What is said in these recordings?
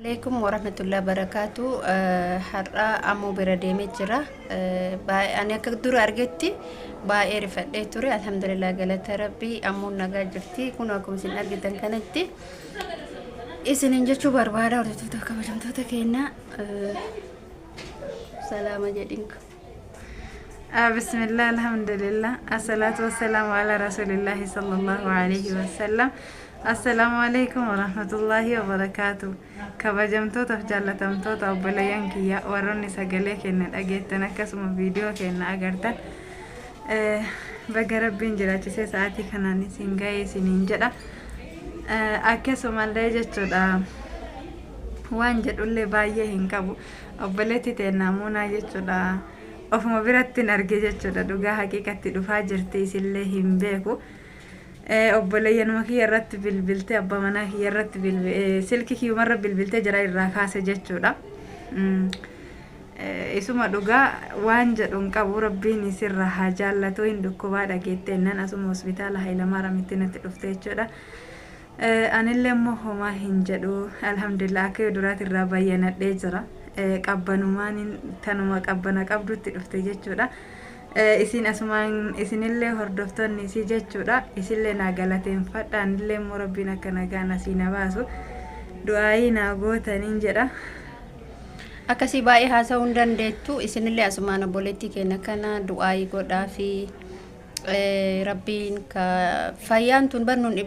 عليكم ورحمة الله وبركاته. حرا أمو برديمي جرا. أنا كدور أرجتي بعرف توري الحمد لله قالت ربي أمو نجا جرتي كنا أكون سن أرجتن كانتي إسنين جتشو بربارة ورتوتا كبجم توتا كينا. سلام جدينك. بسم الله الحمد لله الصلاة والسلام على رسول الله صلى الله عليه وسلم. السلام عليكم ورحمة الله وبركاته. كبجمتو تفجلتمتو تقبلين كيا وروني سجلك إن أجيتنا كسم فيديو كأن أجرتن بقرب بنجرا تسي ساعتي كناني سينجاي سينجرا أكسم الله جتشودا وانجد اللي بايه هنكبو أقبلتي تنامونا جتشودا ofuma biratti arge jechuudha dhugaa haqiiqatti dhufaa jirti isillee hin beeku obboleeyyan makii irratti bilbilte abba manaa kiyya irratti silki kiyumarra bilbilte jira irraa kaase jechuudha isuma dhugaa waan jedhuun qabu rabbiin isirra haa jaallatu hin dhukkubaa dhageetteennan asuma hospitaala Hayilamaaramitti natti dhufte jechuudha anillee immoo homaa hin jedhu alhamdulillah akka duraati irraa bayyanadhee jira qabbanumaan tanuma qabbana qabdutti dhufte jechuudha isin asumaan isinillee hordoftoonni isii jechuudha isillee naa galateeffadha anillee immoo rabbiin akka nagaa nasiina baasu du'aayii naa gootaniin jedha akkasii baay'ee haasa'uu hin dandeettu isinillee asumaan obboleettii keenya kana du'aayii godhaa fi rabbiin ka fayyaan tun barnuun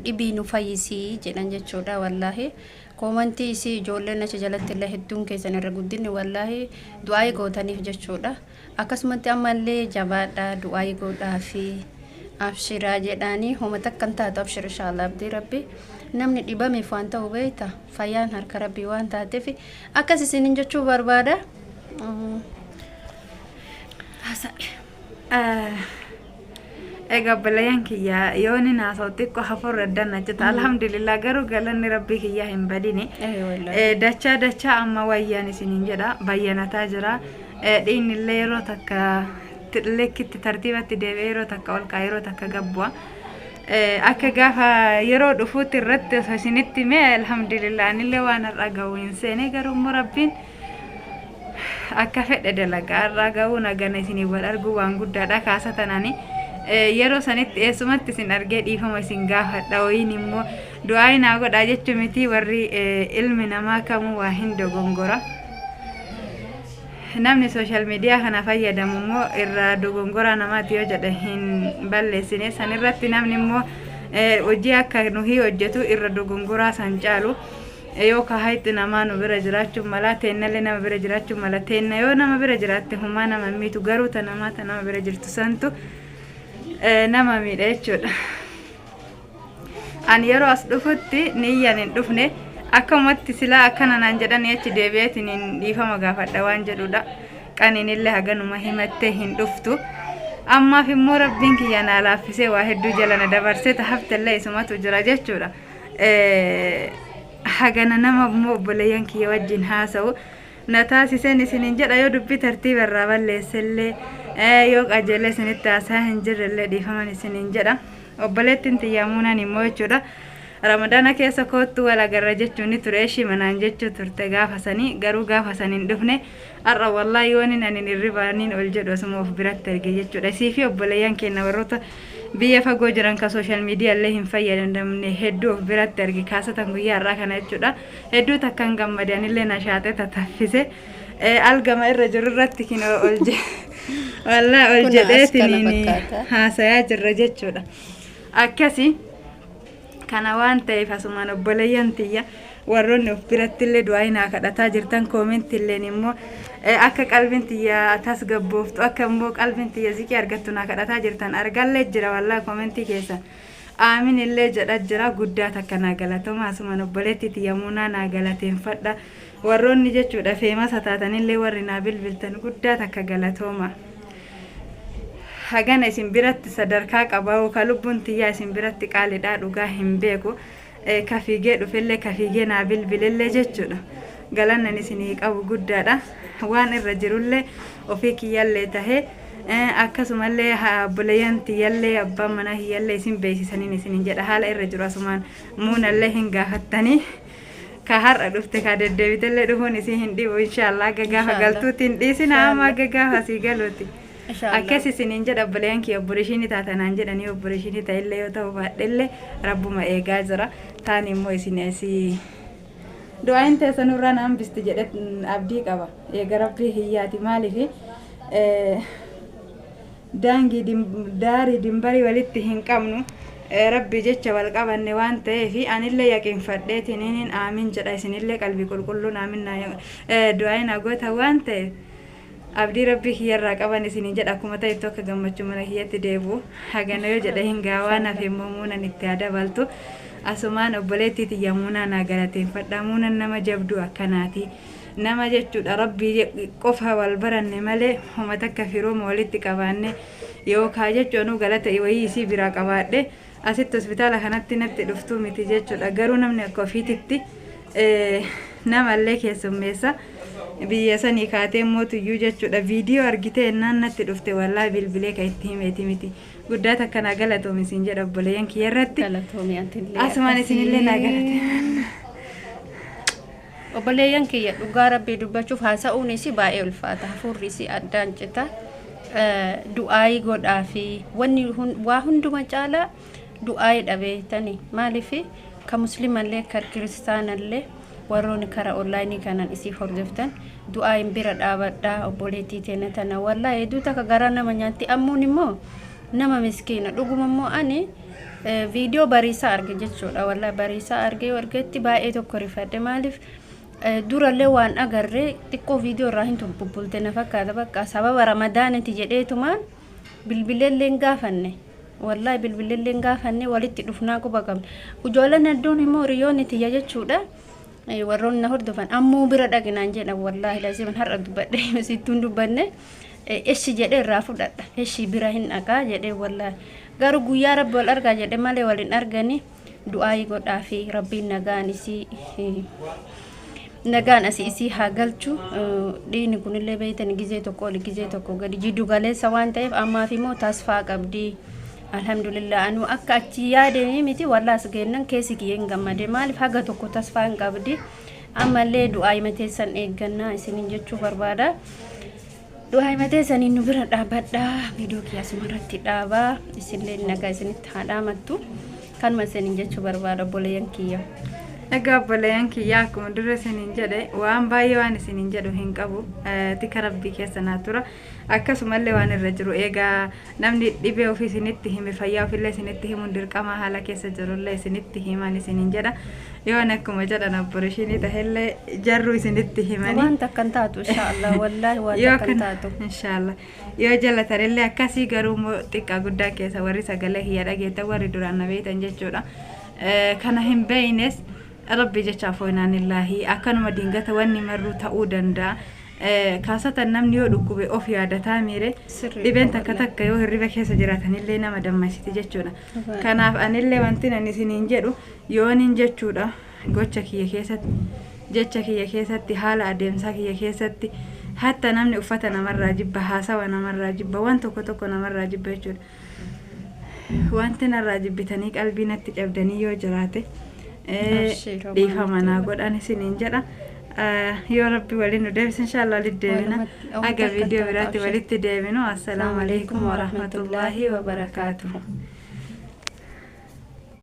dhibii nu fayyisii jedhan jechuudha wallaahi komantii isii ijoolleen achi jalatti illee hedduun keessan irra guddinni wallaahi du'aayii gootaniif jechuudha akkasumatti ammallee jabaadha du'aayii godhaa fi abshiraa jedhanii homa takkan taatu abshir inshaallah abdii rabbi namni dhibameef waan ta'u beekta fayyaan harka rabbii waan taateef akkas isiniin jechuu barbaada ega balayan kiyya yooni naasoo xiqqoo hafuurra dannaachita alhamdulillah garuu galanni rabbii kiyya hin badine dachaa amma wayyaan isiniin jedha bayyanataa jira dhiinnillee yeroo takka lekkitti tartiibatti deebi'ee yeroo takka ol kaa'ee yeroo takka gabbu'a akka gaafa yeroo dhufuutti irratti osoo isinitti mee alhamdulillah anillee waan har'a ga'u hin seene garuu immoo rabbiin akka fedhe dalagaa har'a ga'uu nagana isinii wal arguu waan guddaadha kaasa tanani yeroo sanitti eessumatti isin argee dhiifama isin gaafadha wayiin immoo du'aa naa godhaa jechuu miti warri ilmi namaa kamuu waa hin dogongora namni social media kana fayyadamu immoo irraa dogongora namaati yoo jedhe hin balleessine sanirratti namni immoo hojii akka nuhi hojjetu irra dogongoraa san caalu yoo kahayitti namaa nu bira jiraachuun mala teennallee nama bira jiraachuun mala teenna yoo nama bira jiraatte humaa nama miitu garuu ta nama bira jirtu santu nama miidha jechuudha ani yeroo as dhufutti niyyaan hin dhufne akkamatti silaa akkana naan jedhan achi deebi'eetiin hin dhiifama gaafadha waan jedhudha qaniinillee haganuma himattee hin dhuftu ammaaf immoo rabbiin kiyya naa laaffisee waa hedduu jala na dabarsee haftallee isumatu jira jechuudha hagana nama immoo obboleeyyan kiyya wajjin haasa'u na taasiseen isiniin jedha yoo dubbii tartiiba irraa balleessellee yoo qajeelee isinitti haasaa hin jirrellee dhiifaman isiniin jedha obboleettiin xiyyamuunaan immoo jechuudha ramadaana keessa koottu wal agarra jechuun ture ishii manaan jechuu turte gaafasanii garuu gaafasanii hin dhufne har'a wallaahi yooniin ani hirribaaniin ol jedhu asuma of biratti arge jechuudha isii fi obboleeyyan keenya warroota biyya fagoo jiran ka social media illee hin fayyadamne hedduu of biratti arge kaasatan guyyaa har'aa kana jechuudha hedduu takkan gammadanillee na shaatee tataffise algama irra jiru irratti kino wallaahi ol jedheetiin haasayaa jirra jechuudha akkasi kana waan ta'eef asumaan obboleeyyan tiyya warroonni of biratti illee du'aa naa kadhataa jirtan koomentii illeen immoo akka qalbiin tiyya tasgabbooftu akka immoo qalbiin tiyya zikii argattu naa kadhataa jirtan argallee jira wallaahi koomentii keessa aamin illee jedha jira guddaa takka naa galatoma asumaan obboleettii tiyya muunaa naa galateeffadha warroonni jechuudha feemasa taatanillee warri naa bilbiltan guddaa takka galatoma hagana isin biratti sadarkaa qabaa'u ka lubbuun tiyyaa isin biratti qaalidhaa dhugaa hin beeku kafiigee dhufellee kafiigee naa bilbilellee jechuudha galannan isinii qabu guddaadha waan irra jirullee ofii kiyyallee tahee akkasumallee obboleeyyan tiyyallee abbaan manaa hiyyallee isin beeksisaniin isiniin jedha haala irra jiru asumaan muunallee hin gaafattanii ka har'a dhufte ka deddeebitellee dhufuun isii hin dhibu inshaallah gagaafa galtuutiin dhiisina amma gagaafa asii galuuti. Akkas isiniin jedha obboleeyyan kiyya obboleeshiin taatanaan jedhanii obboleeshiin ta'ellee yoo ta'u baadhellee rabbuma eegaa jira taan immoo isin asii du'aan teessanurraa naan bisti jedhe abdii qaba eega rabbii hiyyaati maaliif daangii daarii dimbarii walitti hin qabnu rabbi jecha wal qabanne waan ta'eef anillee yaqiinfadheetiin aamin jedha isinillee qalbii qulqulluun aamin du'aan agoota waan ta'eef abdii rabbii kiyyarraa qaban isiniin jedha akkuma ta'etti akka gammachuu mana kiyyatti deebi'u hagana yoo jedha hin gaawaan hafe immoo muunan itti dabaltu asumaan obboleettiiti yammuunaa naa galateeffadha muunan nama jabduu akkanaati nama jechuudha rabbii qofa wal baranne malee homa takka firooma walitti qabaanne yookaan jechuun galata wayii isii biraa qabaadhe asitti hospitaala kanatti natti dhuftuu miti jechuudha garuu namni akka ofiititti namallee keessummeessa biyya sanii kaatee mootuyyuu jechuudha viidiyoo argitee ennaan natti dhufte wallaa bilbilee ka itti himeeti miti guddaa takkanaa galatoomi isin jedha obboleeyyan kiyya irratti asumaan isinillee naa galate obboleeyyan kiyya dhugaa rabbii dubbachuuf haasa'uunis baay'ee ulfaata hafuurris addaan cita du'aayii godhaa fi wanni waa hunduma caalaa du'aayii dhabeetani maaliif ka muslimallee ka kiristaanallee warroonni karaa onlaayinii kanan isii hordoftan du'aayin bira dhaabadhaa obboleettii teena tana wallaa hedduu takka garaa nama nyaatti ammuun immoo nama miskiina dhuguma immoo ani viidiyoo bariisaa arge jechuudha wallaa bariisaa argetti baay'ee tokko rifadhe maaliif durallee waan agarree xiqqoo viidiyoo irraa hin bubbulte na fakkaata bakka sababa ramadaanati jedheetumaan bilbileelleen gaafanne wallaa bilbileelleen gaafanne walitti dhufnaa quba qabne ijoolleen hedduun immoo riyoonitiyya jechuudha warroonni na hordofan ammoo bira dhaginaan jedha wallaahi laziman har'a dubbadhe sittuun dubbanne eshi jedhe irraa fudhadha eshi bira hin dhaqaa jedhe wallaahi garuu guyyaa rabbi wal argaa jedhe malee waliin argani du'aayii godhaa fi rabbiin nagaan asii isii haa galchu dhiini kunillee beeytan gizee tokko gadi jiddu galeessa waan ta'eef ammaaf immoo tasfaa qabdi alhamdulillah anu akka achi yaadanii miti wallaas geennan keessi kiyyeen gammade maaliif haga tokko tasfaa hin qabdi ammallee du'aayii mateessan eeggannaa isiniin jechuu barbaada du'aayii mateessaniin nu bira dhaabadhaa viidiyoo kiyya asumarratti dhaabaa isinillee nagaa isinitti haa dhaamattu kanuma isiniin jechuu barbaada obboleeyyan kiyya. Egaa obboleeyyan kiyyaa akkuma dura isiniin jedhe waan baay'ee waan isiniin jedhu hin qabu tika rabbii keessa naa tura akkasumallee waan irra jiru egaa namni dhibee ofii isinitti hime fayyaa ofillee isinitti himuun dirqama haala keessa jirullee isinitti himan isiniin jedha yoon akkuma jedhan obboleeshinii tahellee jarru isinitti himanii waan takkan taatu inshaallah wallaahi waan takkan taatu inshaallah yoo jalatarellee akkasii garuu xiqqaa guddaa keessa warri sagalee hiyya dhageettan warri duraan na beektan jechuudha kana hin beeynes rabbi jecha foynaan illaahi akkanuma dingata wanni marru ta'uu danda'a kaasatan namni yoo dhukkube of yaadataa miire dhibeen takka yoo hirriba keessa jiraatanillee nama dammasiti jechuudha kanaaf anillee wanti nan isiniin jedhu yoonin jechuudha gocha kiyya keessatti jecha kiyya keessatti haala adeemsaa kiyya keessatti hatta namni uffata namarraa jibba haasawa namarraa jibba waan tokko namarraa jibba jechuudha wanti narraa jibbitanii qalbii natti cabdanii yoo jiraate dhiifama naa godhan isiniin jedha yoo rabbi waliin nu deebise inshaallah walitti deebina aga viidiyoo biraatti walitti deebinu assalaamu alaykum wa rahmatullahi wa barakaatuhu.